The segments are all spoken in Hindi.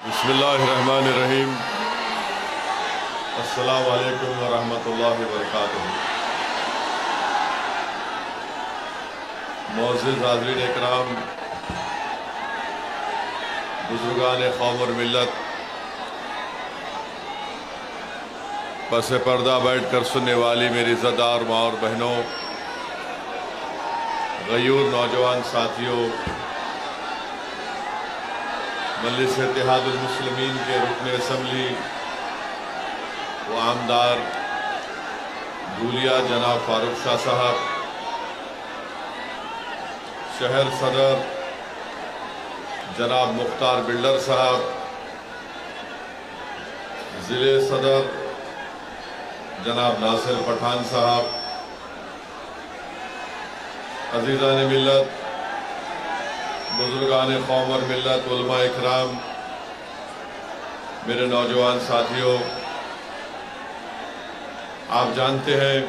बिस्मिल्लाहिर्रहमानिर्रहीम। अस्सलामु अलैकुम वरहमतुल्लाहि वबरकातुहू। मोअज़्ज़िज़ हाज़रीन इकराम, बुज़ुर्गान क़ौम और मिल्लत, पस पर्दा बैठ कर सुनने वाली मेरी इज़्ज़तदार माँ और बहनों, गयूर नौजवान साथियों, मजलिस इत्तेहादुल मुस्लिमीन के रुकन असम्बली व आमदार धूलिया जनाब फारूक शाह साहब, शहर सदर जनाब मुख्तार बिल्डर साहब, ज़िले सदर जनाब नासिर पठान साहब, अज़ीज़ान मिल्लत, बुज़ुर्गान क़ौम और मिल्लत, उलमा इकराम, मेरे नौजवान साथियों, आप जानते हैं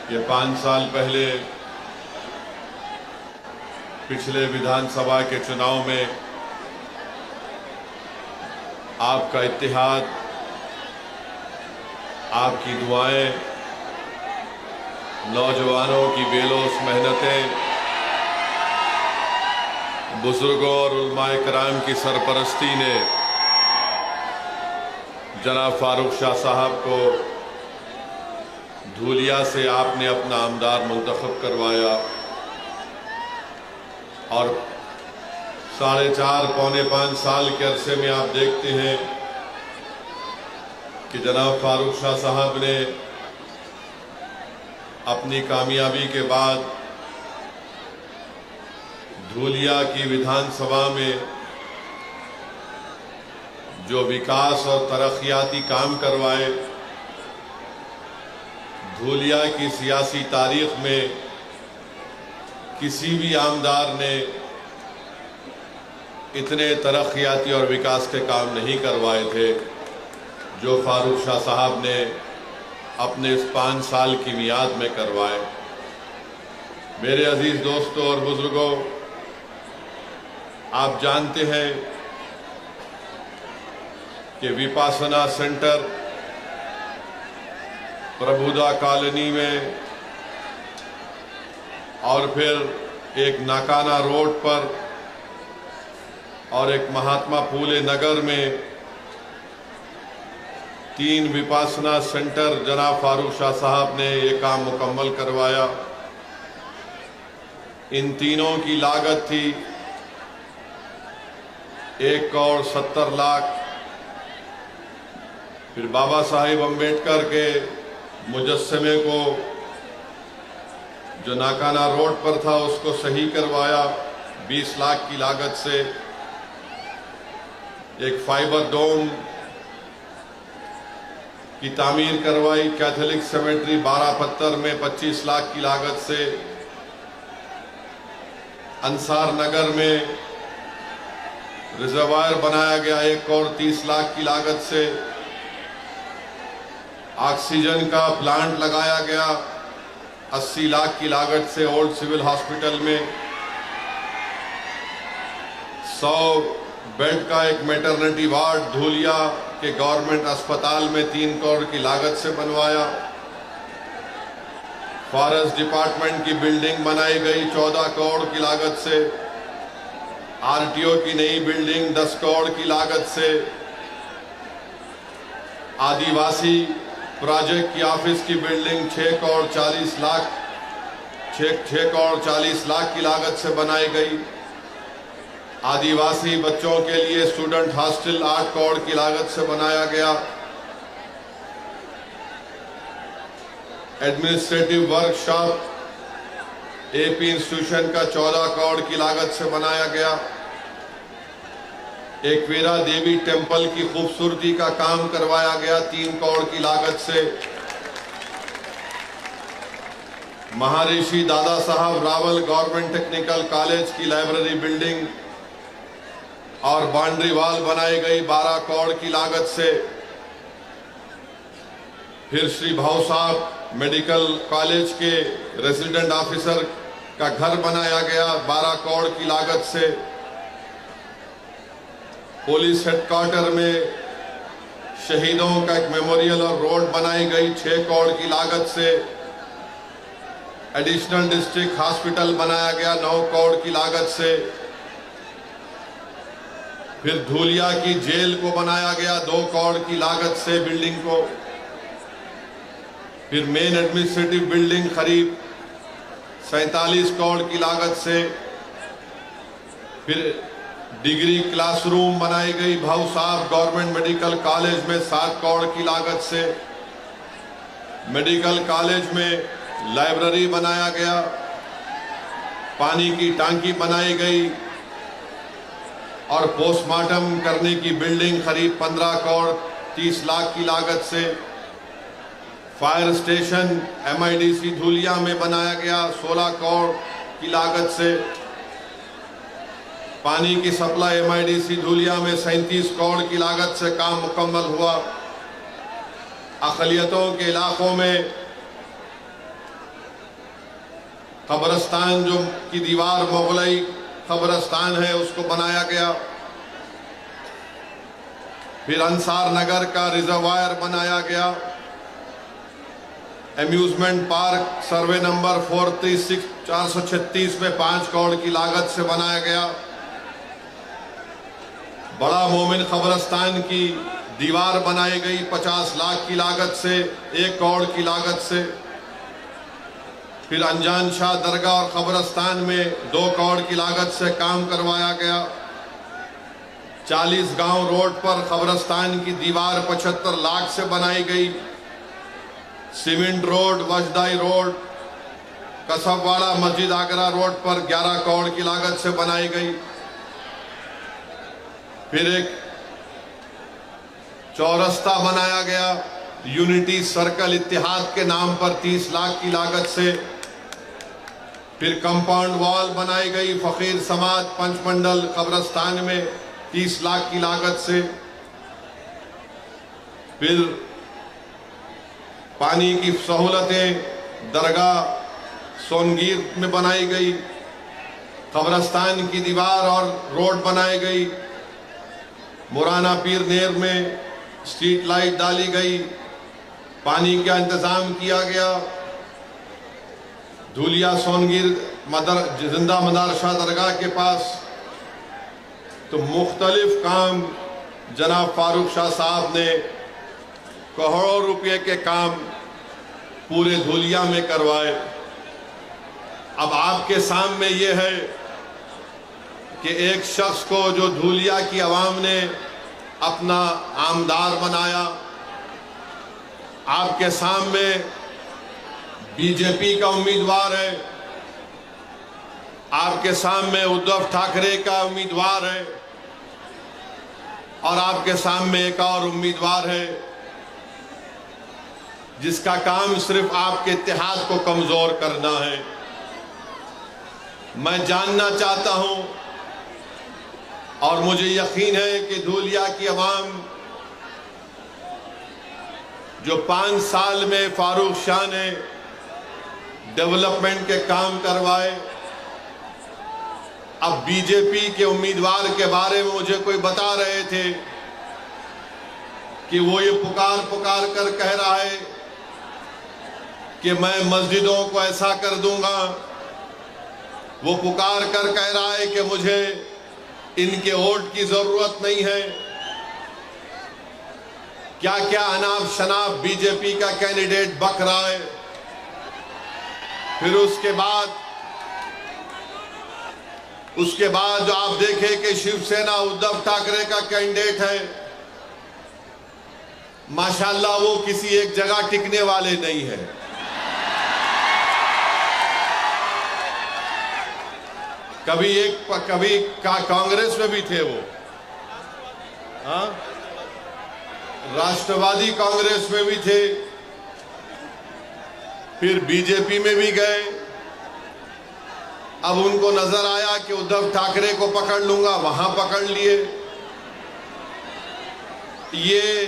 कि 5 साल पहले पिछले विधानसभा के चुनाव में आपका इत्तेहाद, आपकी दुआएं, नौजवानों की बेलोस मेहनतें, बुजुर्गों और उलमाए कराम की सरपरस्ती ने जनाब फारूक शाह साहब को धूलिया से आपने अपना आमदार मुंतखब करवाया और 4.5 पौने 5 साल के अरसे में आप देखते हैं कि जनाब फारूक शाह साहब ने अपनी कामयाबी के बाद धूलिया की विधानसभा में जो विकास और तरक्याती काम करवाए, धूलिया की सियासी तारीख में किसी भी आमदार ने इतने तरक्याती और विकास के काम नहीं करवाए थे जो फारूक शाह साहब ने अपने इस 5 साल की मियाद में करवाए। मेरे अजीज दोस्तों और बुजुर्गों, आप जानते हैं कि विपासना सेंटर प्रबुद्धा कॉलोनी में और फिर एक नाकाना रोड पर और एक महात्मा फूले नगर में 3 विपासना सेंटर जनाब फारूक शाह साहब ने ये काम मुकम्मल करवाया। इन तीनों की लागत थी 1 करोड़ 70 लाख। फिर बाबा साहिब अम्बेडकर के मुजस्समे को जो नाकाना रोड पर था उसको सही करवाया 20 लाख की लागत से। एक फाइबर डोम की तामीर करवाई कैथोलिक सेमेट्री 12 पत्थर में 25 लाख की लागत से। अंसार नगर में रिजर्वायर बनाया गया 1 करोड़ 30 लाख की लागत से। ऑक्सीजन का प्लांट लगाया गया 80 लाख की लागत से ओल्ड सिविल हॉस्पिटल में। 100 बेड का एक मैटरनिटी वार्ड धूलिया के गवर्नमेंट अस्पताल में 3 करोड़ की लागत से बनवाया। फॉरेस्ट डिपार्टमेंट की बिल्डिंग बनाई गई 14 करोड़ की लागत से। आरटीओ की नई बिल्डिंग 10 करोड़ की लागत से। आदिवासी प्रोजेक्ट की ऑफिस की बिल्डिंग 6 करोड़ 40 लाख की लागत से बनाई गई। आदिवासी बच्चों के लिए स्टूडेंट हॉस्टल 8 करोड़ की लागत से बनाया गया। एडमिनिस्ट्रेटिव वर्कशॉप एपी इंस्टीट्यूशन का 14 करोड़ की लागत से बनाया गया। एकवीरा देवी टेंपल की खूबसूरती का काम करवाया गया 3 करोड़ की लागत से। महर्षि Dada Saheb Rawal government technical college की लाइब्रेरी बिल्डिंग और बाउंड्री वॉल बनाई गई 12 करोड़ की लागत से। फिर श्री भाऊ साहब मेडिकल कॉलेज के रेजिडेंट ऑफिसर का घर बनाया गया 12 करोड़ की लागत से। पुलिस हेडक्वार्टर में शहीदों का एक मेमोरियल और रोड बनाई गई 6 करोड़ की लागत से। एडिशनल डिस्ट्रिक्ट हॉस्पिटल बनाया गया 9 करोड़ की लागत से। फिर धूलिया की जेल को बनाया गया 2 करोड़ की लागत से बिल्डिंग को। फिर मेन एडमिनिस्ट्रेटिव बिल्डिंग करीब 47 करोड़ की लागत से। फिर डिग्री क्लासरूम बनाई गई भाऊ साहब गवर्नमेंट मेडिकल कॉलेज में 7 करोड़ की लागत से। मेडिकल कॉलेज में लाइब्रेरी बनाया गया, पानी की टांकी बनाई गई और पोस्टमार्टम करने की बिल्डिंग करीब 15 करोड़ 30 लाख की लागत से। फायर स्टेशन MIDC धूलिया में बनाया गया 16 करोड़ की लागत से। पानी की सप्लाई MIDC धूलिया में 37 करोड़ की लागत से काम मुकम्मल हुआ। अक़लियतों के इलाकों में कब्रिस्तान जो की दीवार मुगलई कब्रिस्तान है उसको बनाया गया। फिर अंसार नगर का रिजर्वायर बनाया गया। एम्यूजमेंट पार्क सर्वे नंबर 436 में 5 करोड़ की लागत से बनाया गया। बड़ा मोमिन कब्रिस्तान की दीवार बनाई गई 50 लाख की लागत से, 1 करोड़ की लागत से। फिर अनजान शाह दरगाह और कब्रिस्तान में 2 करोड़ की लागत से काम करवाया गया। 40 गांव रोड पर कब्रिस्तान की दीवार 75 लाख से बनाई गई। सीमेंट रोड, वजदाई रोड, कसबवाड़ा मस्जिद आगरा रोड पर 11 करोड़ की लागत से बनाई गई। फिर एक चौरस्ता बनाया गया यूनिटी सर्कल इत्तेहाद के नाम पर 30 लाख की लागत से। फिर कंपाउंड वॉल बनाई गई फकीर समाज पंचमंडल कब्रिस्तान में 30 लाख की लागत से। फिर पानी की सहूलतें दरगाह सोनगीर में बनाई गई। कब्रिस्तान की दीवार और रोड बनाई गई। मुराना पीर नेर में स्ट्रीट लाइट डाली गई। पानी का इंतजाम किया गया। धूलिया सोनगीर जिंदा मदरसा दरगाह के पास तो मुख्तलिफ काम जनाब फारूक शाह साहब ने करोड़ों रुपए के काम पूरे धूलिया में करवाए। अब आपके सामने ये है कि एक शख्स को जो धूलिया की आवाम ने अपना आमदार बनाया, आपके सामने बीजेपी का उम्मीदवार है, आपके सामने उद्धव ठाकरे का उम्मीदवार है और आपके सामने एक और उम्मीदवार है जिसका काम सिर्फ आपके इत्तेहाद को कमजोर करना है। मैं जानना चाहता हूं और मुझे यकीन है कि धूलिया की आवाम जो 5 साल में फारूक शाह ने डेवलपमेंट के काम करवाए, अब बीजेपी के उम्मीदवार के बारे में मुझे कोई बता रहे थे कि वो ये पुकार कर कह रहा है कि मैं मस्जिदों को ऐसा कर दूंगा। वो पुकार कर कह रहा है कि मुझे इनके वोट की जरूरत नहीं है। क्या क्या अनाप शनाप बीजेपी का कैंडिडेट बक रहा है। फिर उसके बाद जो आप देखें कि शिवसेना उद्धव ठाकरे का कैंडिडेट है, माशाल्लाह वो किसी एक जगह टिकने वाले नहीं है। कभी कांग्रेस में भी थे वो, हाँ, राष्ट्रवादी कांग्रेस में भी थे, फिर बीजेपी में भी गए। अब उनको नजर आया कि उद्धव ठाकरे को पकड़ लूंगा, वहां पकड़ लिए। ये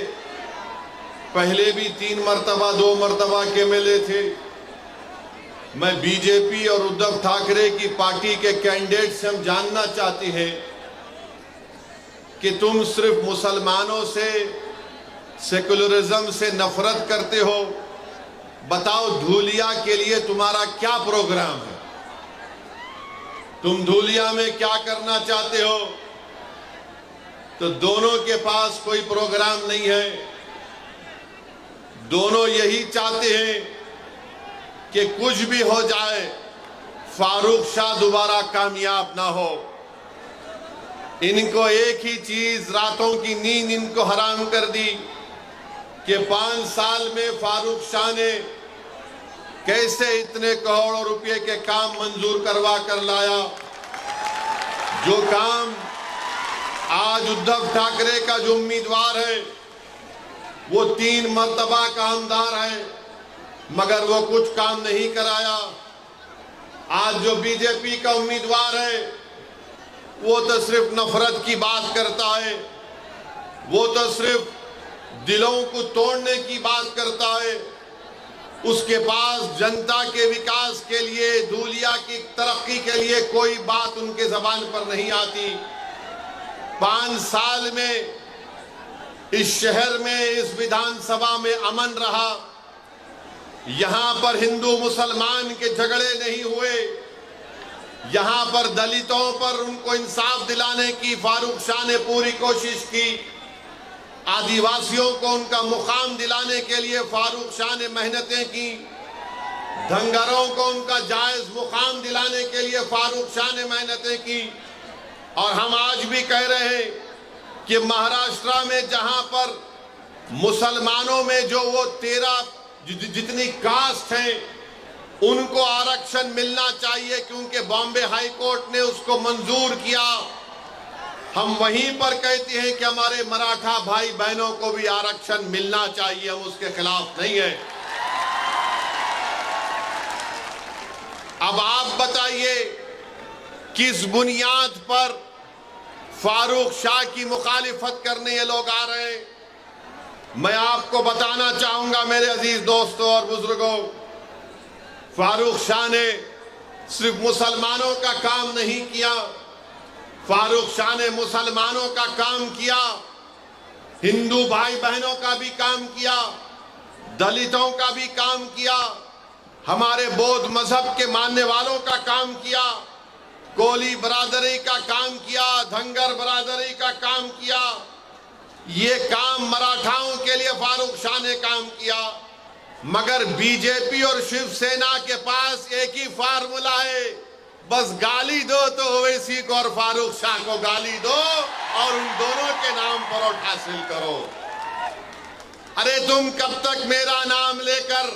पहले भी 3 मर्तबा 2 मर्तबा के MLA थे। मैं बीजेपी और उद्धव ठाकरे की पार्टी के कैंडिडेट से हम जानना चाहते हैं कि तुम सिर्फ मुसलमानों से, सेकुलरिज्म से नफरत करते हो। बताओ धूलिया के लिए तुम्हारा क्या प्रोग्राम है? तुम धूलिया में क्या करना चाहते हो? तो दोनों के पास कोई प्रोग्राम नहीं है। दोनों यही चाहते हैं कि कुछ भी हो जाए, फारूक शाह दोबारा कामयाब ना हो। इनको एक ही चीज, रातों की नींद इनको हराम कर दी कि 5 साल में फारूक शाह ने कैसे इतने करोड़ों रुपए के काम मंजूर करवा कर लाया। जो काम आज उद्धव ठाकरे का जो उम्मीदवार है वो 3 मर्तबा कामदार है, मगर वो कुछ काम नहीं कराया। आज जो बीजेपी का उम्मीदवार है वो तो सिर्फ नफरत की बात करता है, वो तो सिर्फ दिलों को तोड़ने की बात करता है। उसके पास जनता के विकास के लिए, धूलिया की तरक्की के लिए कोई बात उनके जबान पर नहीं आती। 5 साल में इस शहर में, इस विधानसभा में अमन रहा। यहां पर हिंदू मुसलमान के झगड़े नहीं हुए। यहां पर दलितों पर उनको इंसाफ दिलाने की फारूक शाह ने पूरी कोशिश की। आदिवासियों को उनका मुकाम दिलाने के लिए फारूक शाह ने मेहनतें की। धंगरों को उनका जायज मुकाम दिलाने के लिए फारूक शाह ने मेहनतें की। और हम आज भी कह रहे हैं कि महाराष्ट्र में जहां पर मुसलमानों में जो वो 13 जितनी कास्ट हैं उनको आरक्षण मिलना चाहिए, क्योंकि बॉम्बे हाई कोर्ट ने उसको मंजूर किया। हम वहीं पर कहते हैं कि हमारे मराठा भाई बहनों को भी आरक्षण मिलना चाहिए, हम उसके खिलाफ नहीं है। अब आप बताइए किस बुनियाद पर फारूक शाह की मुखालिफत करने ये लोग आ रहे हैं? मैं आपको बताना चाहूंगा मेरे अजीज दोस्तों और बुजुर्गों, फारूक शाह ने सिर्फ मुसलमानों का काम नहीं किया, फारूक शाह ने मुसलमानों का काम किया, हिंदू भाई बहनों का भी काम किया, दलितों का भी काम किया, हमारे बौद्ध मजहब के मानने वालों का काम किया, कोली बरादरी का काम किया, धंगर बरादरी का काम किया। ये काम मराठाओं के लिए फारूक शाह ने काम किया। मगर बीजेपी और शिवसेना के पास एक ही फार्मूला है, बस गाली दो तो ओवैसी को और फारूक शाह को गाली दो और उन दोनों के नाम पर वोट हासिल करो। अरे तुम कब तक मेरा नाम लेकर,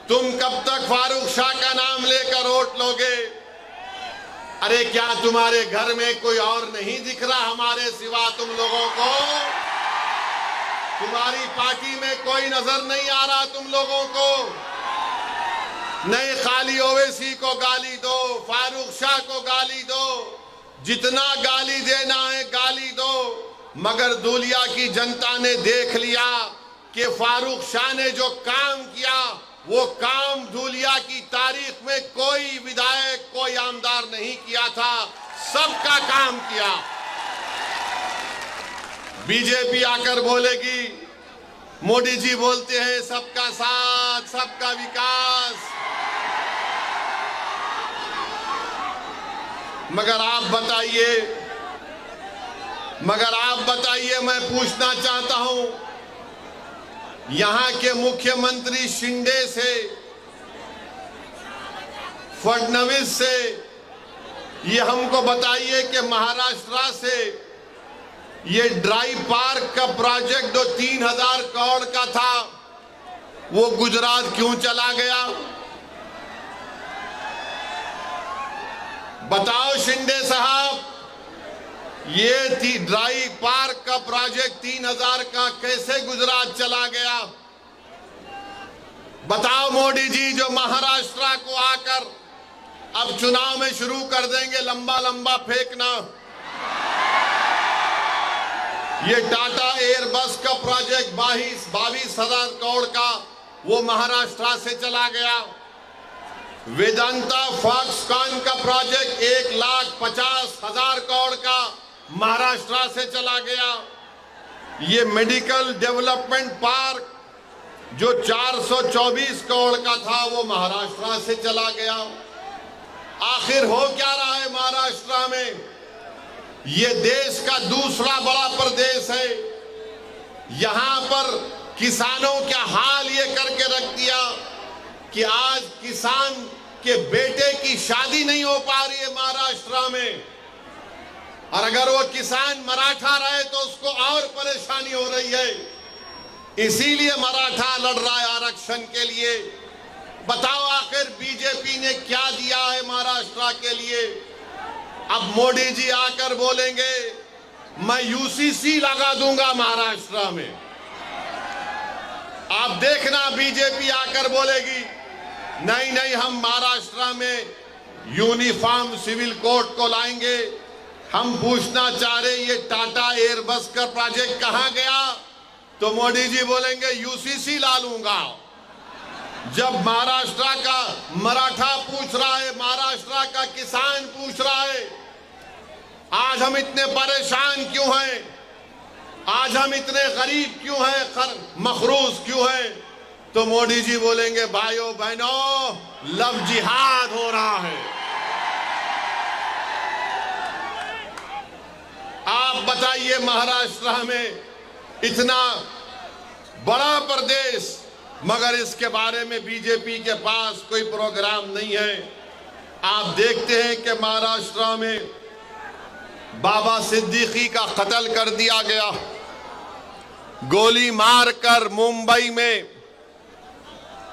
तुम कब तक फारूक शाह का नाम लेकर वोट लोगे? अरे क्या तुम्हारे घर में कोई और नहीं दिख रहा हमारे सिवा तुम लोगों को? तुम्हारी पार्टी में कोई नजर नहीं आ रहा तुम लोगों को? नहीं, खाली ओवैसी को गाली दो, फारूक शाह को गाली दो, जितना गाली देना है गाली दो। मगर धूलिया की जनता ने देख लिया कि फारूक शाह ने जो काम किया वो काम धूलिया की तारीख में कोई विधायक, कोई आमदार नहीं किया था, सबका काम किया। बीजेपी आकर बोलेगी, मोदी जी बोलते हैं सबका साथ, सबका विकास, मगर आप बताइए, मैं पूछना चाहता हूं यहां के मुख्यमंत्री शिंदे से, फडणवीस से, ये हमको बताइए कि महाराष्ट्र से ये ड्राई पार्क का प्रोजेक्ट जो 3000 करोड़ का था वो गुजरात क्यों चला गया? बताओ शिंदे साहब, ये ड्राई पार्क का प्रोजेक्ट 3000 का कैसे गुजरात चला गया? बताओ मोदी जी, जो महाराष्ट्र को आकर अब चुनाव में शुरू कर देंगे लंबा लंबा फेंकना। ये टाटा एयरबस का प्रोजेक्ट 22,000 करोड़ का वो महाराष्ट्र से चला गया। वेदांता फॉक्सकॉन का प्रोजेक्ट 1,50,000 करोड़ का महाराष्ट्र से चला गया। ये मेडिकल डेवलपमेंट पार्क जो 424 करोड़ का था वो महाराष्ट्र से चला गया। आखिर हो क्या रहा है महाराष्ट्र में? ये देश का दूसरा बड़ा प्रदेश है। यहां पर किसानों का हाल ये करके रख दिया कि आज किसान के बेटे की शादी नहीं हो पा रही है महाराष्ट्र में, और अगर वो किसान मराठा रहे तो उसको और परेशानी हो रही है। इसीलिए मराठा लड़ रहा है आरक्षण के लिए। बताओ आखिर बीजेपी ने क्या दिया है महाराष्ट्र के लिए? अब मोदी जी आकर बोलेंगे मैं यूसीसी लगा दूंगा महाराष्ट्र में। आप देखना बीजेपी आकर बोलेगी नहीं नहीं, हम महाराष्ट्र में यूनिफॉर्म सिविल कोड को लाएंगे। हम पूछना चाह रहे ये टाटा एयरबस का प्रोजेक्ट कहां गया? तो मोदी जी बोलेंगे यूसीसी ला लूंगा। जब महाराष्ट्र का मराठा पूछ रहा है, महाराष्ट्र का किसान पूछ रहा है आज हम इतने परेशान क्यों हैं, आज हम इतने गरीब क्यों हैं, मखरूज क्यों हैं, तो मोदी जी बोलेंगे भाइयों बहनों लव जिहाद हो रहा है। आप बताइए महाराष्ट्र में इतना बड़ा प्रदेश, मगर इसके बारे में बीजेपी के पास कोई प्रोग्राम नहीं है। आप देखते हैं कि महाराष्ट्र में बाबा सिद्दीकी का कत्ल कर दिया गया, गोली मारकर मुंबई में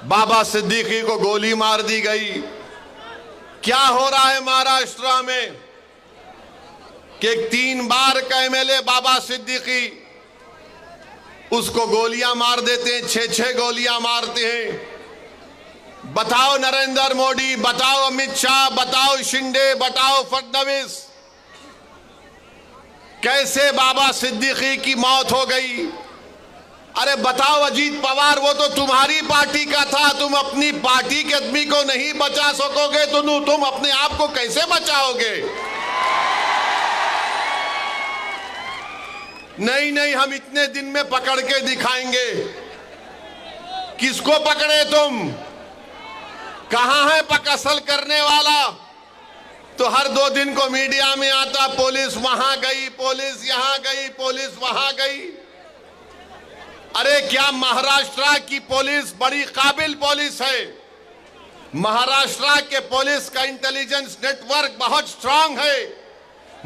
बाबा सिद्दीकी को गोली मार दी गई। क्या हो रहा है महाराष्ट्र में कि 3 बार का एमएलए बाबा सिद्दीकी उसको गोलियां मार देते हैं, 6-6 गोलियां मारते हैं। बताओ नरेंद्र मोदी, बताओ अमित शाह, बताओ शिंदे, बताओ फडणवीस, कैसे बाबा सिद्दीकी की मौत हो गई? अरे बताओ अजीत पवार, वो तो तुम्हारी पार्टी का था, तुम अपनी पार्टी के आदमी को नहीं बचा सकोगे तो तुम अपने आप को कैसे बचाओगे? नहीं नहीं, हम इतने दिन में पकड़ के दिखाएंगे। किसको पकड़े तुम? कहां है असल करने वाला? तो हर 2 दिन को मीडिया में आता पुलिस वहां गई, पुलिस यहां गई, पुलिस वहां गई। अरे क्या महाराष्ट्र की पुलिस बड़ी काबिल पुलिस है? महाराष्ट्र के पुलिस का इंटेलिजेंस नेटवर्क बहुत स्ट्रांग है,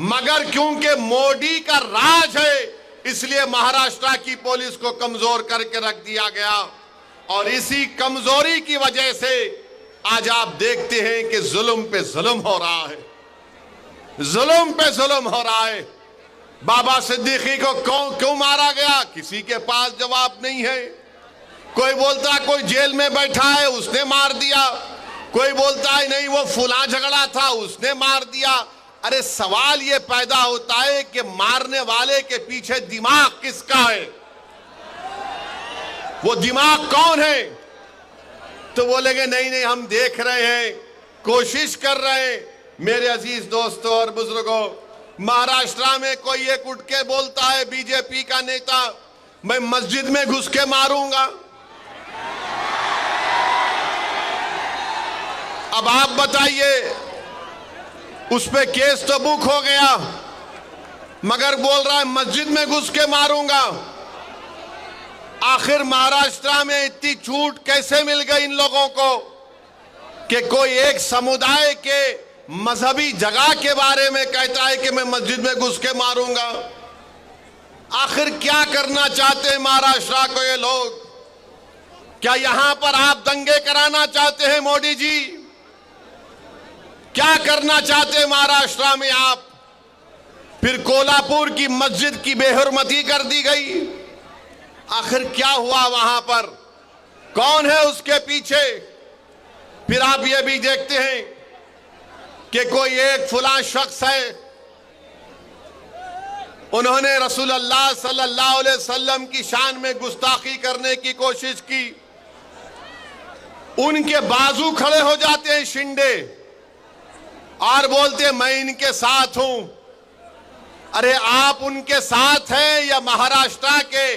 मगर क्योंकि मोदी का राज है इसलिए महाराष्ट्र की पुलिस को कमजोर करके रख दिया गया। और इसी कमजोरी की वजह से आज आप देखते हैं कि जुल्म पे जुल्म हो रहा है, जुल्म पे जुल्म हो रहा है। बाबा सिद्दीकी को क्यों मारा गया? किसी के पास जवाब नहीं है। कोई बोलता है कोई जेल में बैठा है उसने मार दिया, कोई बोलता है नहीं वो फुला झगड़ा था उसने मार दिया। अरे सवाल ये पैदा होता है कि मारने वाले के पीछे दिमाग किसका है? वो दिमाग कौन है? तो बोलेंगे नहीं नहीं, हम देख रहे हैं, कोशिश कर रहे हैं। मेरे अजीज दोस्तों और बुजुर्गों, महाराष्ट्र में कोई एक उठ के बोलता है बीजेपी का नेता, मैं मस्जिद में घुस के मारूंगा। अब आप बताइए, उस पे केस तो बुक हो गया, मगर बोल रहा है मस्जिद में घुस के मारूंगा। आखिर महाराष्ट्र में इतनी छूट कैसे मिल गई इन लोगों को कि कोई एक समुदाय के मजहबी जगह के बारे में कहता है कि मैं मस्जिद में घुस के मारूंगा? आखिर क्या करना चाहते हैं महाराष्ट्र को ये लोग? क्या यहां पर आप दंगे कराना चाहते हैं मोदी जी? क्या करना चाहते हैं महाराष्ट्र में आप? फिर कोल्हापुर की मस्जिद की बेहुरमती कर दी गई। आखिर क्या हुआ वहां पर? कौन है उसके पीछे? फिर आप ये भी देखते हैं कि कोई एक फुला शख्स है, उन्होंने रसूलुल्लाह सल्लल्लाहु अलैहि वसल्लम की शान में गुस्ताखी करने की कोशिश की। उनके बाजू खड़े हो जाते हैं शिंदे और बोलते मैं इनके साथ हूं। अरे आप उनके साथ हैं या महाराष्ट्र के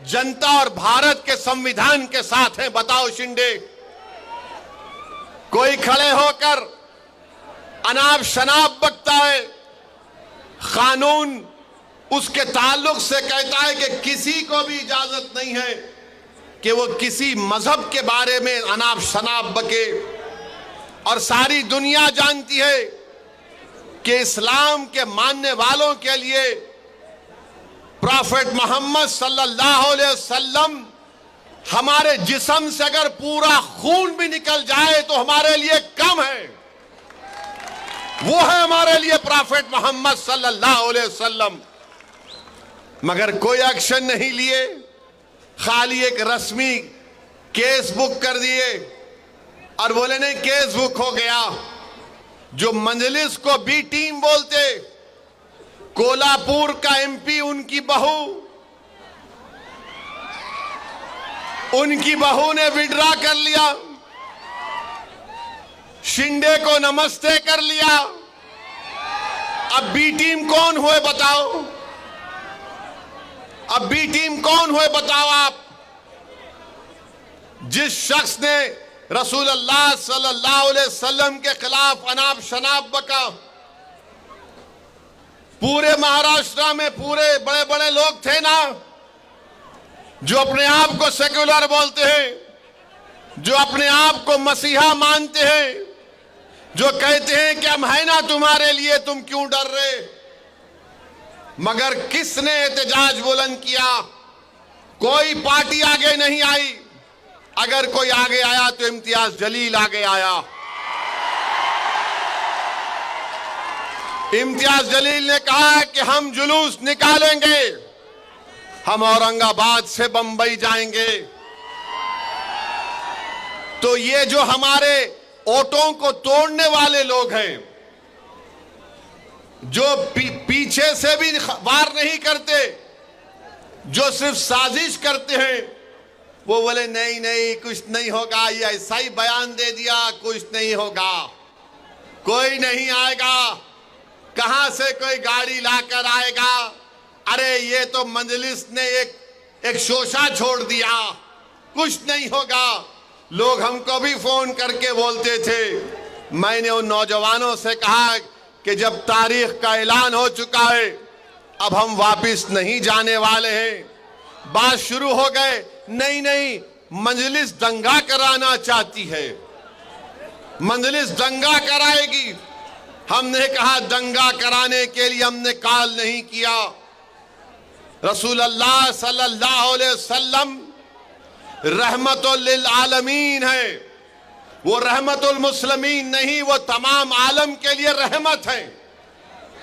जनता और भारत के संविधान के साथ हैं? बताओ शिंदे। कोई खड़े होकर अनाप शनाप बकता है, कानून उसके ताल्लुक से कहता है कि किसी को भी इजाजत नहीं है कि वो किसी मजहब के बारे में अनाप शनाप बके। और सारी दुनिया जानती है कि इस्लाम के मानने वालों के लिए प्रॉफेट मोहम्मद सल्लल्लाहु अलैहि वसल्लम हमारे जिस्म से अगर पूरा खून भी निकल जाए तो हमारे लिए कम है। वो है हमारे लिए प्रॉफेट मोहम्मद सल्लल्लाहु अलैहि वसल्लम। मगर कोई एक्शन नहीं लिए, खाली एक रस्मी केस बुक कर दिए और बोले नहीं केस बुक हो गया। जो मजलिस को बी टीम बोलते, कोल्हापुर का एमपी उनकी बहू ने विड्रा कर लिया, शिंदे को नमस्ते कर लिया। अब बी टीम कौन हुए बताओ? अब बी टीम कौन हुए बताओ आप? जिस शख्स ने रसूलुल्लाह सल्लल्लाहु अलैहि वसल्लम के खिलाफ अनाप शनाप बका, पूरे महाराष्ट्र में पूरे बड़े बड़े लोग थे ना जो अपने आप को सेक्युलर बोलते हैं, जो अपने आप को मसीहा मानते हैं, जो कहते हैं कि हम है ना तुम्हारे लिए, तुम क्यों डर रहे? मगर किसने एहतजाज बुलंद किया? कोई पार्टी आगे नहीं आई। अगर कोई आगे आया तो इम्तियाज जलील आगे आया। इम्तियाज जलील ने कहा कि हम जुलूस निकालेंगे, हम औरंगाबाद से बंबई जाएंगे। तो ये जो हमारे ओटों को तोड़ने वाले लोग हैं, जो पीछे से भी वार नहीं करते, जो सिर्फ साजिश करते हैं, वो बोले नहीं नहीं कुछ नहीं होगा, ये ऐसा ही बयान दे दिया, कुछ नहीं होगा, कोई नहीं आएगा, कहां से कोई गाड़ी लाकर आएगा, अरे ये तो मजलिस ने एक शोशा छोड़ दिया, कुछ नहीं होगा। लोग हमको भी फोन करके बोलते थे। मैंने उन नौजवानों से कहा कि जब तारीख का ऐलान हो चुका है, अब हम वापस नहीं जाने वाले हैं। बात शुरू हो गए, नहीं नहीं मजलिस दंगा कराना चाहती है, मजलिस दंगा कराएगी। हमने कहा दंगा कराने के लिए हमने कॉल नहीं किया। रसूलुल्लाह सल्लल्लाहु अलैहि वसल्लम रहमतुल लिल आलमीन है, वो रहमतुल मुस्लिमीन नहीं, वो तमाम आलम के लिए रहमत है।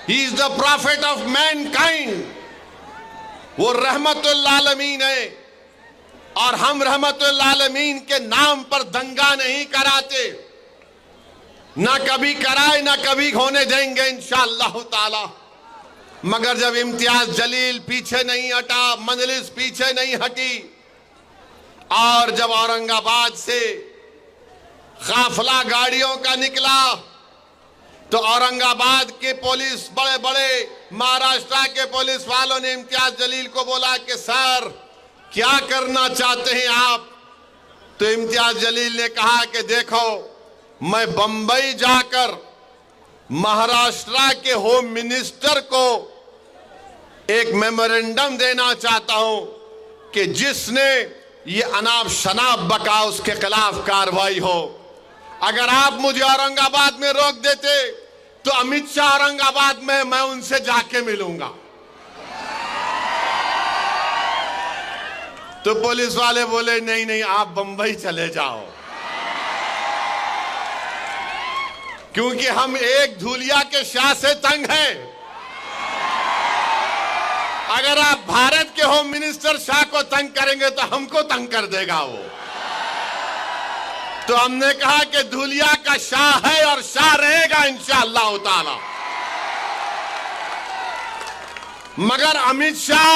He is the profit of Mankind, वो रहमतुल आलमीन है। और हम रहमतुल आलमीन के नाम पर दंगा नहीं कराते, ना कभी कराए ना कभी होने देंगे इंशाअल्लाह ताला। मगर जब इम्तियाज जलील पीछे नहीं हटा, मजलिस पीछे नहीं हटी, और जब औरंगाबाद से काफिला गाड़ियों का निकला तो औरंगाबाद के पुलिस, बड़े बड़े महाराष्ट्र के पुलिस वालों ने इम्तियाज जलील को बोला कि सर क्या करना चाहते हैं आप? तो इम्तियाज जलील ने कहा कि देखो, मैं बंबई जाकर महाराष्ट्र के होम मिनिस्टर को एक मेमोरेंडम देना चाहता हूं कि जिसने ये अनाप शनाप बका उसके खिलाफ कार्रवाई हो। अगर आप मुझे औरंगाबाद में रोक देते तो अमित शाह औरंगाबाद में, मैं उनसे जाके मिलूंगा। तो पुलिस वाले बोले नहीं नहीं आप बंबई चले जाओ, क्योंकि हम एक धूलिया के शाह से तंग हैं। अगर आप भारत के होम मिनिस्टर शाह को तंग करेंगे तो हमको तंग कर देगा वो। तो हमने कहा कि धूलिया का शाह है और शाह रहेगा इंशाअल्लाह ताला। मगर अमित शाह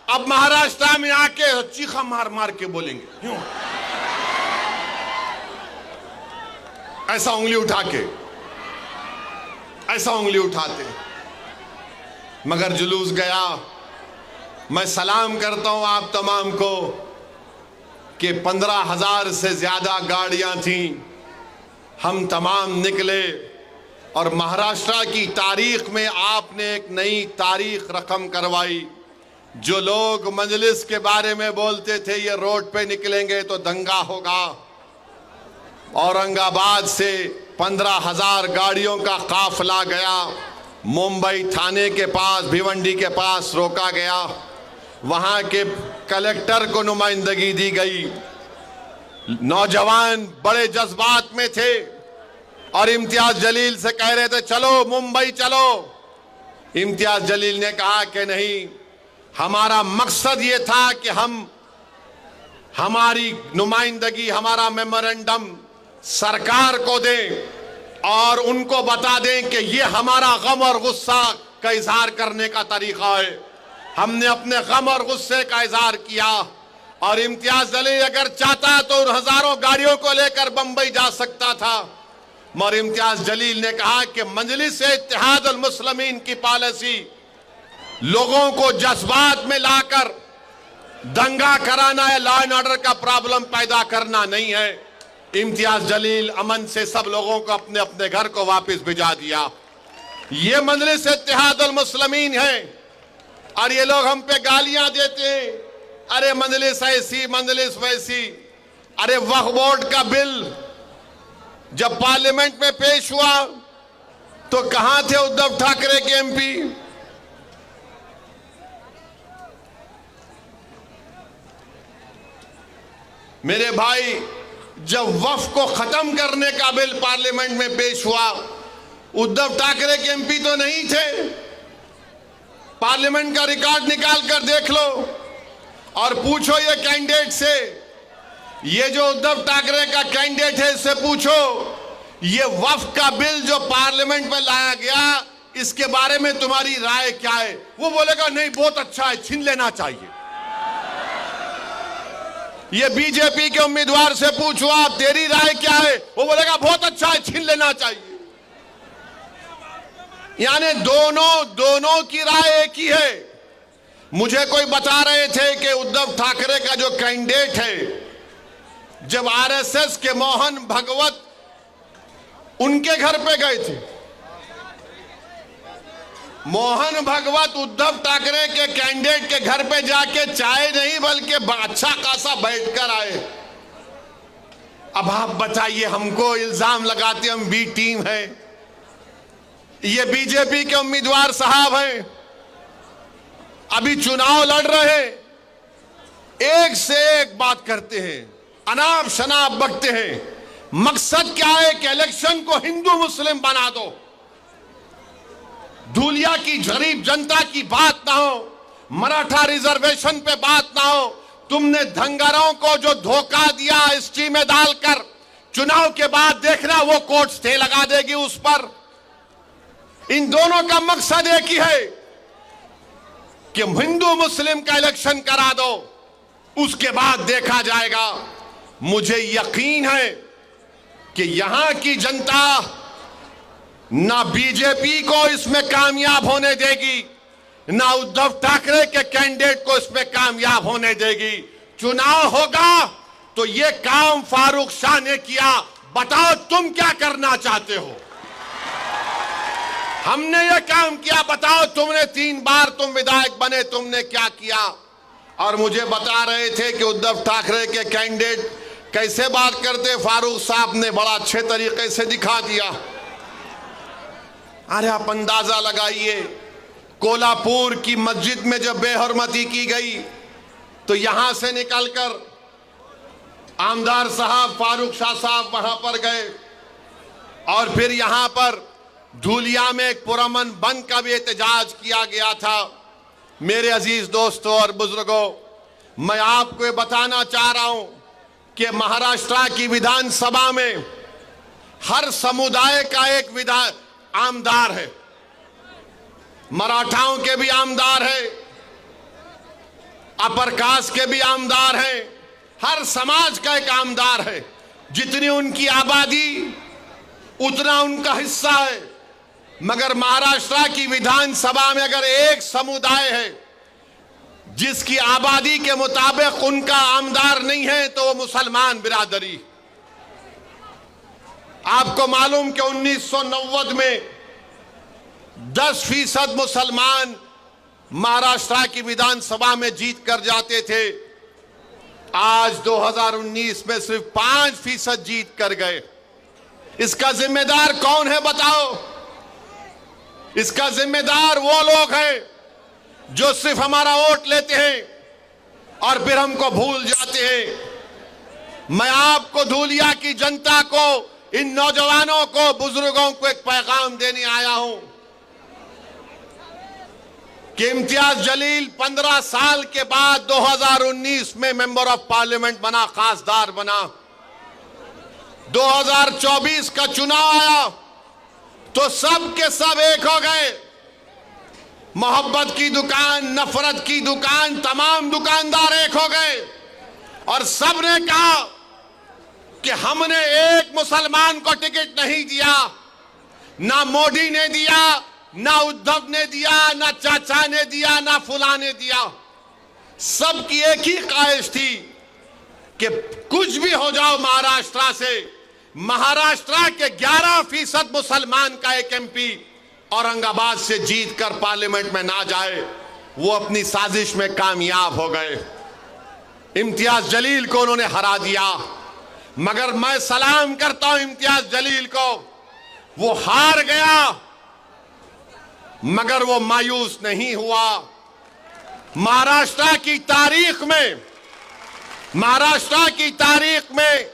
अब महाराष्ट्र में आके चीखा मार मार के बोलेंगे, क्यों ऐसा उंगली उठा के, ऐसा उंगली उठाते। मगर जुलूस गया। मैं सलाम करता हूं आप तमाम को कि 15,000 से ज्यादा गाड़ियां थीं, हम तमाम निकले और महाराष्ट्र की तारीख में आपने एक नई तारीख रकम करवाई। जो लोग मजलिस के बारे में बोलते थे ये रोड पे निकलेंगे तो दंगा होगा, औरंगाबाद से 15,000 गाड़ियों का काफिला गया, मुंबई थाने के पास भिवंडी के पास रोका गया, वहां के कलेक्टर को नुमाइंदगी दी गई। नौजवान बड़े जज्बात में थे और इम्तियाज जलील से कह रहे थे चलो मुंबई चलो। इम्तियाज जलील ने कहा कि नहीं, हमारा मकसद ये था कि हम हमारी नुमाइंदगी, हमारा मेमोरेंडम सरकार को दें और उनको बता दें कि ये हमारा गम और गुस्सा का इजहार करने का तरीका है। हमने अपने गम और गुस्से का इजहार किया और इम्तियाज जलील अगर चाहता तो उन हजारों गाड़ियों को लेकर बंबई जा सकता था, मगर इम्तियाज जलील ने कहा कि मजलिस इत्तेहाद अल मुस्लिमीन की पॉलिसी लोगों को जज्बात में लाकर दंगा कराना है, लॉ एंड ऑर्डर का प्रॉब्लम पैदा करना नहीं है। इम्तियाज जलील अमन से सब लोगों को अपने अपने घर को वापस भिजा दिया। ये मजलिस इत्तेहाद अल मुस्लिमीन है और ये लोग हम पे गालियां देते हैं, अरे मजलिस ऐसी मजलिस वैसी। अरे वक्फ बोर्ड का बिल जब पार्लियामेंट में पेश हुआ तो कहां थे उद्धव ठाकरे के एमपी? मेरे भाई, जब वक्फ को खत्म करने का बिल पार्लियामेंट में पेश हुआ, उद्धव ठाकरे के एमपी तो नहीं थे। पार्लियामेंट का रिकॉर्ड निकाल कर देख लो और पूछो ये कैंडिडेट से, ये जो उद्धव ठाकरे का कैंडिडेट है इससे पूछो ये वक्फ का बिल जो पार्लियामेंट में लाया गया इसके बारे में तुम्हारी राय क्या है? वो बोलेगा नहीं बहुत अच्छा है, छीन लेना चाहिए। ये बीजेपी के उम्मीदवार से पूछो आप तेरी राय क्या है, वो बोलेगा बहुत अच्छा है, छीन लेना चाहिए। यानी दोनों की राय एक ही है। मुझे कोई बता रहे थे कि उद्धव ठाकरे का जो कैंडिडेट है, जब आरएसएस के मोहन भागवत उनके घर पे गए थे, मोहन भागवत उद्धव ठाकरे के कैंडिडेट के घर पे जाके चाय नहीं बल्कि अच्छा खासा बैठकर आए। अब आप बताइए, हमको इल्जाम लगाते हम बी टीम है, ये बीजेपी के उम्मीदवार साहब हैं, अभी चुनाव लड़ रहे, एक से एक बात करते हैं, अनाप शनाप बकते हैं। मकसद क्या है कि इलेक्शन को हिंदू मुस्लिम बना दो, धूलिया की गरीब जनता की बात ना हो, मराठा रिजर्वेशन पे बात ना हो। तुमने धंगरों को जो धोखा दिया हिस्ट्री में डालकर, चुनाव के बाद देखना वो कोर्ट स्टे लगा देगी उस पर। इन दोनों का मकसद एक ही है कि हिंदू मुस्लिम का इलेक्शन करा दो, उसके बाद देखा जाएगा। मुझे यकीन है कि यहां की जनता ना बीजेपी को इसमें कामयाब होने देगी, ना उद्धव ठाकरे के कैंडिडेट को इसमें कामयाब होने देगी। चुनाव होगा तो ये काम फारूक शाह ने किया, बताओ तुम क्या करना चाहते हो? हमने ये काम किया, बताओ तुमने 3 बार तुम विधायक बने, तुमने क्या किया? और मुझे बता रहे थे कि उद्धव ठाकरे के कैंडिडेट कैसे बात करते, फारूक साहब ने बड़ा अच्छे तरीके से दिखा दिया। अरे आप अंदाजा लगाइए, कोल्हापुर की मस्जिद में जब बेहरमती की गई तो यहां से निकलकर आमदार साहब फारूक शाह साहब वहां पर गए और फिर यहां पर धूलिया में एक पुरअमन बंद का भी एहतजाज किया गया था। मेरे अजीज दोस्तों और बुजुर्गों, मैं आपको ये बताना चाह रहा हूं कि महाराष्ट्र की विधानसभा में हर समुदाय का एक आमदार है। मराठाओं के भी आमदार है, अपर कास्ट के भी आमदार हैं, हर समाज का एक आमदार है। जितनी उनकी आबादी उतना उनका हिस्सा है। मगर महाराष्ट्र की विधानसभा में अगर एक समुदाय है जिसकी आबादी के मुताबिक उनका आमदार नहीं है तो वो मुसलमान बिरादरी। आपको मालूम कि 1990 में 10% मुसलमान महाराष्ट्र की विधानसभा में जीत कर जाते थे। आज 2019 में सिर्फ 5% जीत कर गए। इसका जिम्मेदार कौन है बताओ? इसका जिम्मेदार वो लोग हैं जो सिर्फ हमारा वोट लेते हैं और फिर हमको भूल जाते हैं। मैं आपको, धूलिया की जनता को, इन नौजवानों को, बुजुर्गों को एक पैगाम देने आया हूं कि इम्तियाज जलील 15 साल के बाद 2019 में मेंबर ऑफ पार्लियामेंट बना, खासदार बना। 2024 का चुनाव आया तो सब के सब एक हो गए। मोहब्बत की दुकान, नफरत की दुकान, तमाम दुकानदार एक हो गए और सब ने कहा कि हमने एक मुसलमान को टिकट नहीं दिया। ना मोदी ने दिया, ना उद्धव ने दिया, ना चाचा ने दिया, ना फुला ने दिया। सबकी एक ही ख्वाहिश थी कि कुछ भी हो जाओ महाराष्ट्र से, महाराष्ट्र के 11% मुसलमान का एक एमपी औरंगाबाद से जीत कर पार्लियामेंट में ना जाए। वो अपनी साजिश में कामयाब हो गए। इम्तियाज जलील को उन्होंने हरा दिया। मगर मैं सलाम करता हूं इम्तियाज जलील को। वो हार गया मगर वो मायूस नहीं हुआ। महाराष्ट्र की तारीख में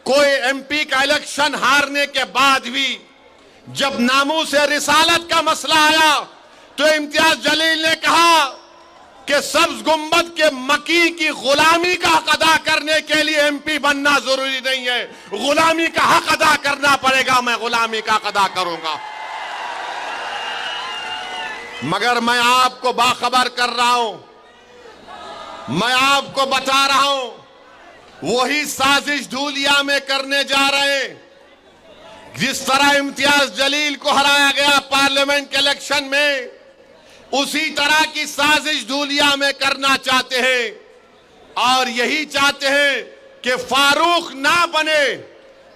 कोई एमपी का इलेक्शन हारने के बाद भी जब नामूस से रिसालत का मसला आया तो इम्तियाज जलील ने कहा कि सब्ज गुंबद के मकी की गुलामी का हक अदा करने के लिए एमपी बनना जरूरी नहीं है, गुलामी का हक अदा करना पड़ेगा, मैं गुलामी का हक अदा करूंगा। मगर मैं आपको बाखबर कर रहा हूं, मैं आपको बता रहा हूं, वही साजिश धूलिया में करने जा रहे हैं। जिस तरह इम्तियाज जलील को हराया गया पार्लियामेंट के इलेक्शन में, उसी तरह की साजिश धूलिया में करना चाहते हैं और यही चाहते हैं कि फारूक ना बने।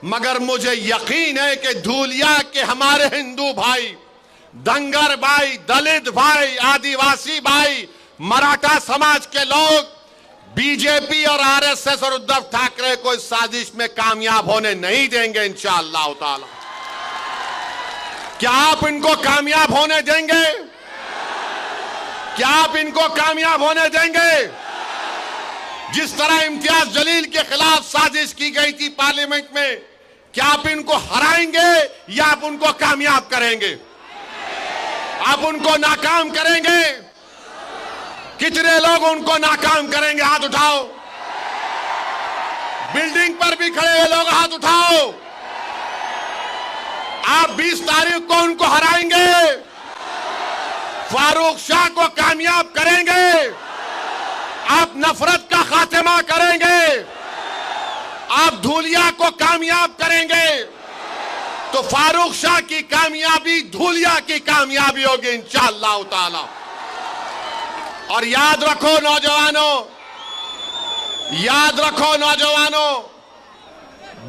मगर मुझे यकीन है कि धूलिया के हमारे हिंदू भाई, दंगर भाई, दलित भाई, आदिवासी भाई, मराठा समाज के लोग बीजेपी और आरएसएस और उद्धव ठाकरे को इस साजिश में कामयाब होने नहीं देंगे इंशाअल्लाह ताला। क्या आप इनको कामयाब होने देंगे? क्या आप इनको कामयाब होने देंगे? जिस तरह इम्तियाज जलील के खिलाफ साजिश की गई थी पार्लियामेंट में, क्या आप इनको हराएंगे या आप उनको कामयाब करेंगे? आप उनको नाकाम करेंगे? कितने लोग उनको नाकाम करेंगे? हाथ उठाओ। बिल्डिंग पर भी खड़े हुए लोग हाथ उठाओ। आप 20 तारीख को उनको हराएंगे, फारूक शाह को कामयाब करेंगे, आप नफरत का खात्मा करेंगे, आप धूलिया को कामयाब करेंगे, तो फारूक शाह की कामयाबी धूलिया की कामयाबी होगी इंशाअल्लाह ताला। और याद रखो नौजवानों,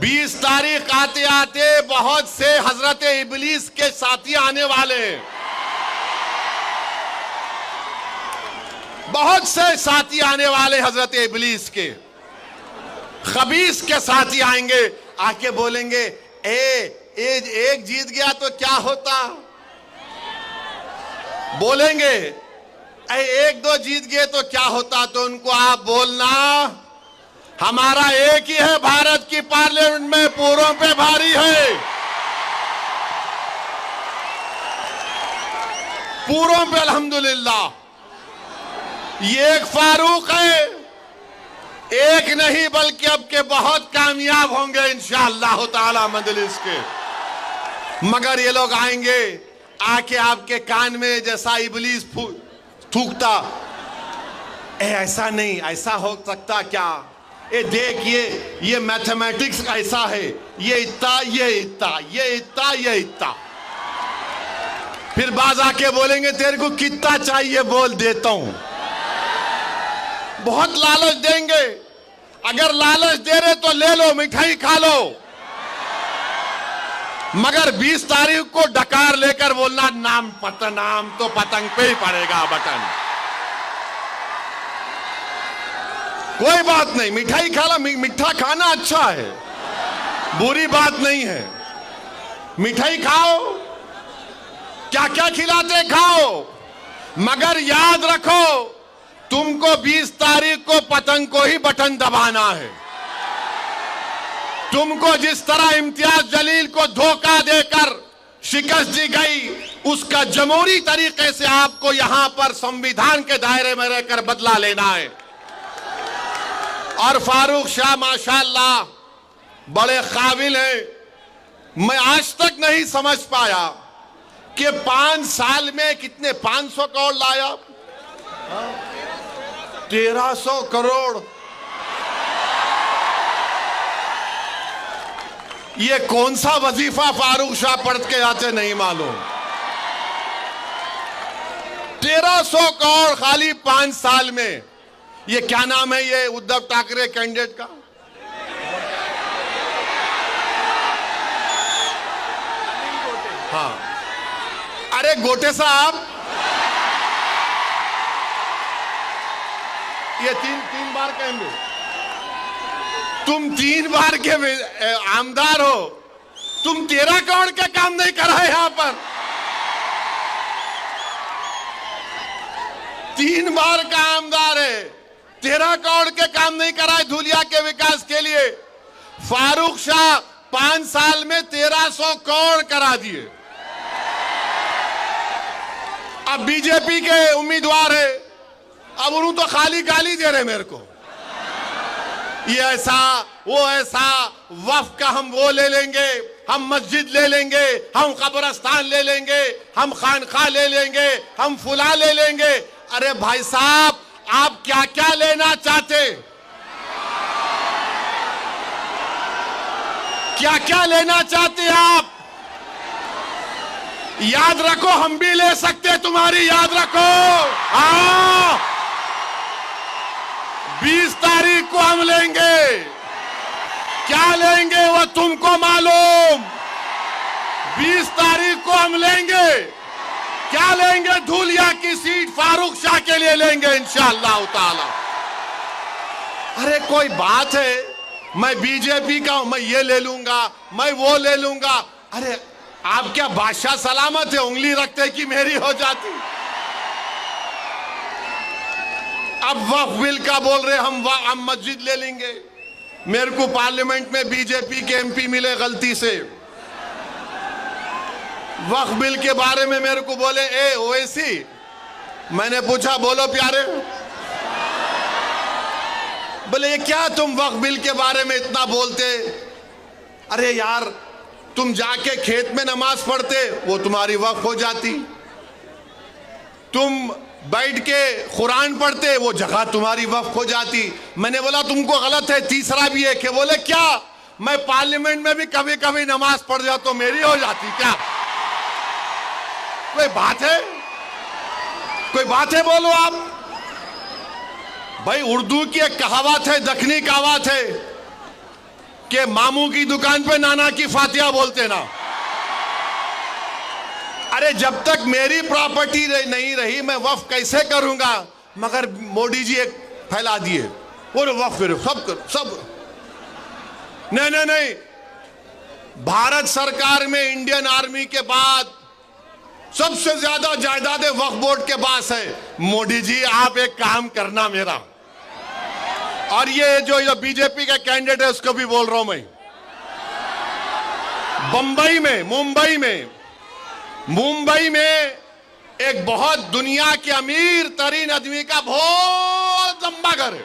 20 तारीख आते आते बहुत से हजरत इबलीस के साथी आने वाले हैं। बहुत से साथी आने वाले हजरत इबलीस के, खबीस के साथी आएंगे, आके बोलेंगे एक जीत गया तो क्या होता, बोलेंगे एक दो जीत गए तो क्या होता। तो उनको आप बोलना, हमारा एक ही है, भारत की पार्लियामेंट में पूरों पे भारी है, पूरों पे अल्हम्दुलिल्लाह। ये एक फारूक है, एक नहीं बल्कि अब के बहुत कामयाब होंगे इंशाअल्लाह ताला मजलिस के। मगर ये लोग आएंगे, आके आपके कान में जैसा इबलीस थूकता, ऐसा नहीं, ऐसा हो सकता क्या, देखिए ये मैथमेटिक्स ऐसा है, ये इतना, ये इतना, ये इतना, ये इतना। फिर बाज आके बोलेंगे तेरे को कितना चाहिए बोल देता हूं। बहुत लालच देंगे। अगर लालच दे रहे तो ले लो, मिठाई खा लो, मगर 20 तारीख को डकार लेकर बोलना नाम तो पतंग पे ही पड़ेगा बटन। कोई बात नहीं, मिठाई खा लो, मीठा खाना अच्छा है, बुरी बात नहीं है। मिठाई खाओ, क्या क्या खिलाते खाओ, मगर याद रखो तुमको 20 तारीख को पतंग को ही बटन दबाना है। तुमको जिस तरह इम्तियाज जलील को धोखा देकर शिकस्त दी गई, उसका जमहूरी तरीके से आपको यहां पर संविधान के दायरे में रहकर बदला लेना है। और फारूक शाह माशाअल्लाह बड़े काबिल हैं। मैं आज तक नहीं समझ पाया कि 5 साल में कितने 500 करोड़ लाया, 1300 करोड़। ये कौन सा वजीफा फारूक शाह पढ़ के आते नहीं मालूम। 1300 करोड़ खाली 5 साल में। ये क्या नाम है ये उद्धव ठाकरे कैंडिडेट का? हाँ, अरे गोटे साहब, ये तीन बार कहेंगे, तुम 3 बार के आमदार हो, तुम 13 करोड़ का काम नहीं करा है यहां पर। 3 बार का आमदार है, 13 करोड़ के काम नहीं कराए धुलिया के विकास के लिए। फारूक शाह 5 साल में 1300 करोड़ करा दिए। अब बीजेपी के उम्मीदवार है, अब उन्होंने तो खाली गाली दे रहे मेरे को, ये ऐसा वो ऐसा, वक्फ का हम वो ले लेंगे, हम मस्जिद ले लेंगे, हम कब्रिस्तान ले लेंगे, हम खानखा ले लेंगे, हम फुला ले लेंगे। अरे भाई साहब, आप क्या क्या लेना चाहते, क्या क्या लेना चाहते आप? याद रखो, हम भी ले सकते हैं तुम्हारी, याद रखो। हाँ, 20 तारीख को हम लेंगे। क्या लेंगे वो तुमको मालूम। 20 तारीख को हम लेंगे। क्या लेंगे? धुलिया की सीट फारूक शाह के लिए लेंगे इंशाअल्लाह ताला। अरे कोई बात है, मैं बीजेपी का हूं, मैं ये ले लूंगा, मैं वो ले लूंगा। अरे आप क्या बादशाह सलामत है, उंगली रखते कि मेरी हो जाती। अब वक्फ बिल का बोल रहे हम मस्जिद ले लेंगे। मेरे को पार्लियामेंट में बीजेपी के एमपी मिले गलती से, वक्फ बिल के बारे में मेरे को बोले ए ओवैसी। मैंने पूछा बोलो प्यारे, बोले ये क्या तुम वक्फ बिल के बारे में इतना बोलते। अरे यार, तुम जाके खेत में नमाज पढ़ते, वो तुम्हारी वक्फ हो जाती। तुम बैठ के कुरान पढ़ते, वो जगह तुम्हारी वक्फ हो जाती। मैंने बोला तुमको गलत है। तीसरा भी है कि बोले क्या मैं पार्लियामेंट में भी कभी कभी नमाज पढ़ जाता तो मेरी हो जाती क्या? कोई बात है? कोई बात है बोलो आप। भाई उर्दू की एक कहावत है, दखनी कहावत है कि मामू की दुकान पे नाना की फातिहा बोलते ना। अरे जब तक मेरी प्रॉपर्टी नहीं रही मैं वक्फ कैसे करूंगा? मगर मोदी जी एक फैला दिए, वो वक्फ करो, सब नहीं नहीं नहीं। भारत सरकार में इंडियन आर्मी के बाद सबसे ज्यादा जायदादें वक्फ बोर्ड के पास है। मोदी जी आप एक काम करना मेरा, और ये जो बीजेपी का कैंडिडेट है उसको भी बोल रहा हूं मैं, मुंबई में एक बहुत दुनिया के अमीर तरीन आदमी का बहुत लंबा घर है,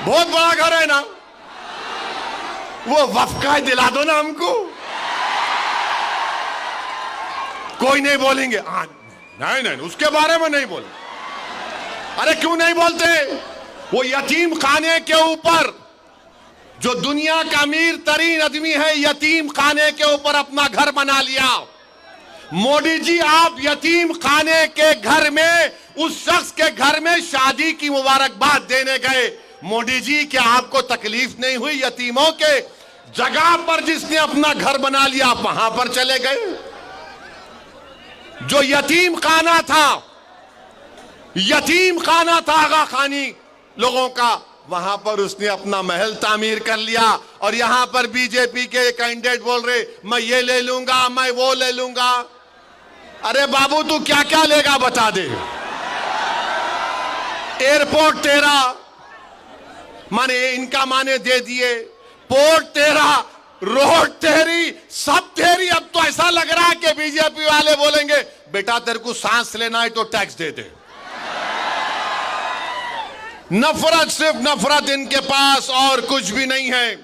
बहुत बड़ा घर है ना, वो वक्फ का दिला दो ना हमको। कोई नहीं बोलेंगे, नहीं नहीं उसके बारे में नहीं बोले। अरे क्यों नहीं बोलते? वो यतीम खाने के ऊपर जो दुनिया का अमीर तरीन आदमी है, यतीम खाने के ऊपर अपना घर बना लिया। मोदी जी, आप यतीम खाने के घर में, उस शख्स के घर में शादी की मुबारकबाद देने गए। मोदी जी, क्या आपको तकलीफ नहीं हुई? यतीमों के जगह पर जिसने अपना घर बना लिया, आप वहां पर चले गए। जो यतीम खाना था आगा खानी लोगों का, वहां पर उसने अपना महल तामीर कर लिया। और यहां पर बीजेपी के कैंडिडेट बोल रहे, मैं ये ले लूंगा, मैं वो ले लूंगा। अरे बाबू, तू क्या क्या लेगा बता दे। एयरपोर्ट तेरा, माने इनका माने दे दिए, पोर्ट तेरा, रोड तेरी, सब तेरी। अब तो ऐसा लग रहा है कि बीजेपी वाले बोलेंगे, बेटा तेरे को सांस लेना है तो टैक्स दे दे। नफरत, सिर्फ नफरत इनके पास, और कुछ भी नहीं है।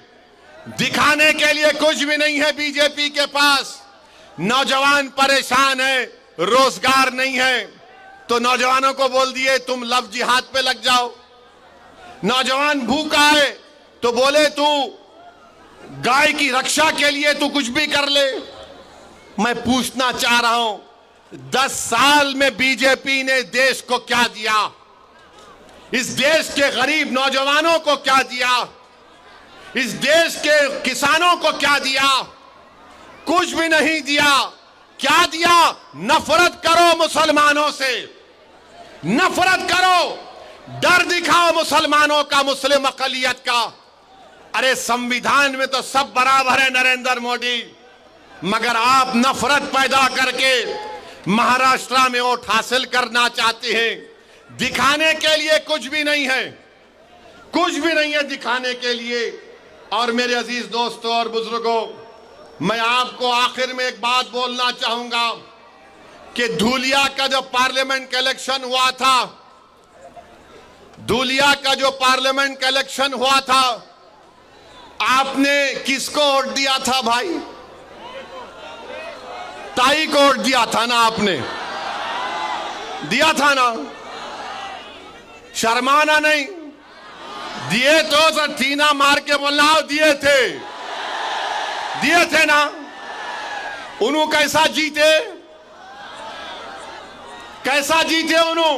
दिखाने के लिए कुछ भी नहीं है बीजेपी के पास। नौजवान परेशान है, रोजगार नहीं है, तो नौजवानों को बोल दिए तुम लव जिहाद पे लग जाओ। नौजवान भूखा है तो बोले तू गाय की रक्षा के लिए तू कुछ भी कर ले। मैं पूछना चाह रहा हूं, 10 साल में बीजेपी ने देश को क्या दिया? इस देश के गरीब नौजवानों को क्या दिया? इस देश के किसानों को क्या दिया? कुछ भी नहीं दिया। क्या दिया? नफरत करो मुसलमानों से, नफरत करो, डर दिखाओ मुसलमानों का, मुस्लिम अकलियत का। अरे संविधान में तो सब बराबर है नरेंद्र मोदी, मगर आप नफरत पैदा करके महाराष्ट्र में वोट हासिल करना चाहते हैं। दिखाने के लिए कुछ भी नहीं है, कुछ भी नहीं है दिखाने के लिए। और मेरे अजीज दोस्तों और बुजुर्गों, मैं आपको आखिर में एक बात बोलना चाहूंगा कि धूलिया का जो पार्लियामेंट का इलेक्शन हुआ था, धूलिया का जो पार्लियामेंट का इलेक्शन हुआ था, आपने किसको वोट दिया था भाई? ताई को वोट दिया था ना, आपने दिया था ना? शर्माना नहीं, दिए तो सर टीना मार के बोलना दिए थे ना। उन्हों कैसा जीते, कैसा जीते उन्हों?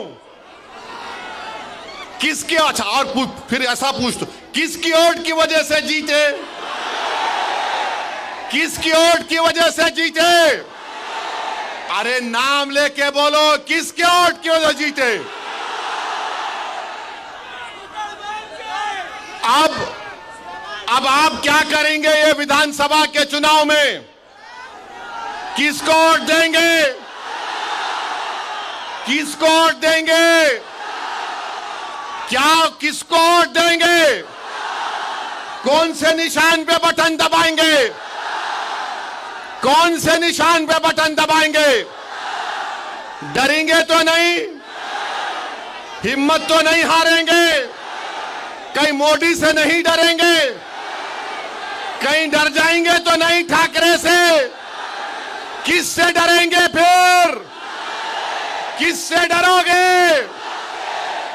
किसके, अच्छा और फिर ऐसा पूछ दो, किसकी वोट की वजह से जीते? किसकी वोट की वजह से जीते? अरे नाम लेके बोलो, किसके वोट की वजह से जीते? अब आप क्या करेंगे ये विधानसभा के चुनाव में? किसको वोट देंगे? किसको वोट देंगे? क्या किसको वोट देंगे? कौन से निशान पे बटन दबाएंगे? कौन से निशान पे बटन दबाएंगे? डरेंगे तो नहीं, हिम्मत तो नहीं हारेंगे, कहीं मोदी से नहीं डरेंगे, कहीं डर जाएंगे तो नहीं ठाकरे से। किससे डरेंगे फिर? किससे डरोगे?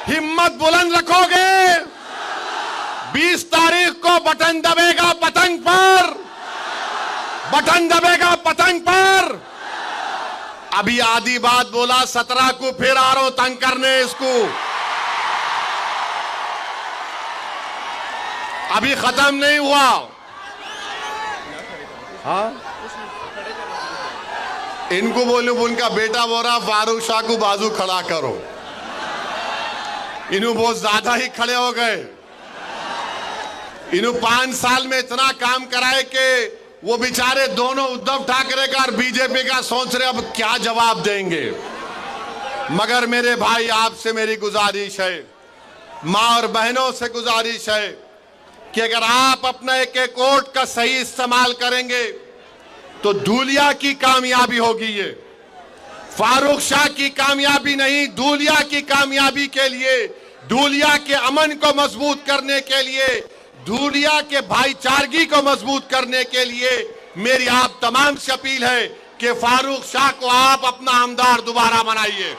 हिम्मत बुलंद रखोगे? 20 तारीख को बटन दबेगा पतंग पर, बटन दबेगा पतंग पर। अभी आधी बात बोला, 17 को फिर आ रहा हूं तंग करने इसको। अभी खत्म नहीं हुआ। हाँ, इनको बोलूं, उनका बेटा बोल रहा फारूक शाह को बाजू खड़ा करो। इन्हों बहुत ज्यादा ही खड़े हो गए। इन्हों 5 साल में इतना काम कराए कि वो बेचारे दोनों उद्धव ठाकरे का और बीजेपी का सोच रहे अब क्या जवाब देंगे। मगर मेरे भाई, आपसे मेरी गुजारिश है, मां और बहनों से गुजारिश है कि अगर आप अपना एक एक वोट का सही इस्तेमाल करेंगे तो धूलिया की कामयाबी होगी। ये फारूक शाह की कामयाबी नहीं, धूलिया की कामयाबी के लिए, धूलिया के अमन को मजबूत करने के लिए, धूलिया के भाईचारगी को मजबूत करने के लिए मेरी आप तमाम से अपील है कि फारूक शाह को आप अपना आमदार दोबारा बनाइए।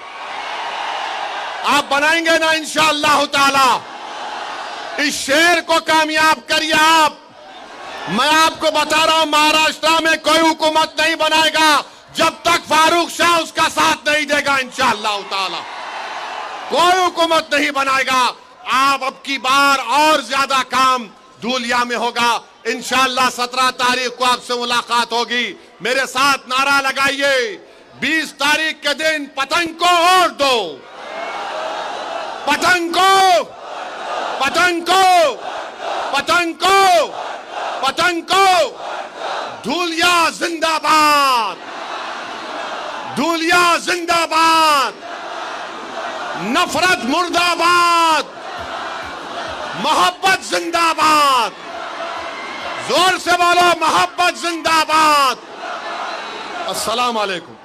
आप बनाएंगे ना इंशाअल्लाह ताला? इस शेर को कामयाब करिए आप। मैं आपको बता रहा हूं, महाराष्ट्र में कोई हुकूमत नहीं बनाएगा जब तक फारूक शाह उसका साथ नहीं देगा। इंशाअल्लाह ताला कोई हुकूमत नहीं बनाएगा। आप अब की बार और ज्यादा काम धूलिया में होगा। इंशाअल्लाह 17 तारीख को आपसे मुलाकात होगी। मेरे साथ नारा लगाइए, 20 तारीख के दिन पतंग को और दो, पतंग को, पतंग को, पतंग को, पतंग को। धूलिया जिंदाबाद, धूलिया जिंदाबाद, नफरत मुर्दाबाद, मोहब्बत जिंदाबाद। जोर से बोलो, मोहब्बत जिंदाबाद। अस्सलाम वालेकुम।